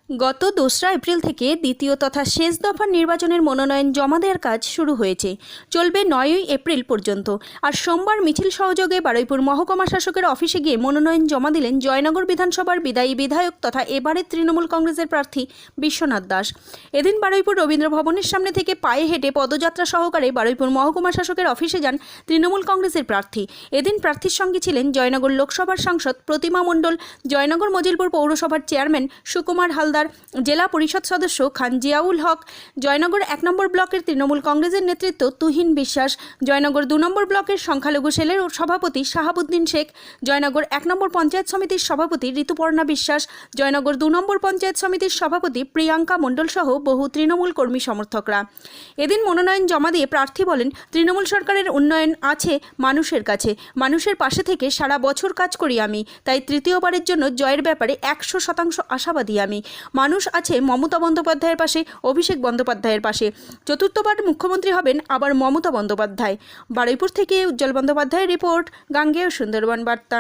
গত ২রা এপ্রিল থেকে দ্বিতীয় তথা শেষ দফার নির্বাচনের মনোনয়ন জমা দেওয়ার কাজ শুরু হয়েছে। চলবে ৯ই এপ্রিল পর্যন্ত। আর সোমবার মিছিল সহযোগে বারুইপুর মহকুমা শাসকের অফিসে গিয়ে মনোনয়ন জমা দিলেন জয়নগর বিধানসভার বিদায়ী বিধায়ক তথা এবারের তৃণমূল কংগ্রেসের প্রার্থী বিশ্বনাথ দাস। এদিন বারুইপুর রবীন্দ্র ভবনের সামনে থেকে পায়ে হেঁটে পদযাত্রা সহকারে বারুইপুর মহকুমা শাসকের অফিসে যান তৃণমূল কংগ্রেসের প্রার্থী। এদিন প্রার্থীর সঙ্গে ছিলেন জয়নগর লোকসভার সাংসদ প্রতিমা মণ্ডল, জয়নগর মজিলপুর পৌরসভার চেয়ারম্যান সুকুমার হালদার, জেলা পরিষদ সদস্য খান জিয়াউল হক, জয়নগর ১ নম্বর ব্লকের তৃণমূল কংগ্রেসের নেতৃত্ব তুহিন বিশ্বাস, জয়নগর ২ নম্বর ব্লকের সংখ্যালঘু সেলের সভাপতি শাহাবুদ্দিন শেখ, জয়নগর ১ নম্বর পঞ্চায়েত সমিতির সভাপতি ঋতুপর্ণা বিশ্বাস, জয়নগর ২ নম্বর পঞ্চায়েত সমিতির সভাপতি প্রিয়াঙ্কা মণ্ডল সহ বহু তৃণমূল কর্মী সমর্থকরা। এদিন মনোনয়ন জমা দিয়ে প্রার্থী বলেন, তৃণমূল সরকারের উন্নয়ন আছে মানুষের কাছে, মানুষের পাশে থেকে সারা বছর কাজ করি আমি, তাই তৃতীয়বারের জন্য জয়ের ব্যাপারে ১০০% আশাবাদী আমি। মানুষ আছে মমতা বন্দ্যোপাধ্যায়ের পাশে, অভিষেক বন্দ্যোপাধ্যায়ের পাশে। চতুর্থবার মুখ্যমন্ত্রী হবেন আবার মমতা বন্দ্যোপাধ্যায়। বারুইপুর থেকে উজ্জ্বল বন্দ্যোপাধ্যায়ের রিপোর্ট, গাঙ্গেয় সুন্দরবন বার্তা।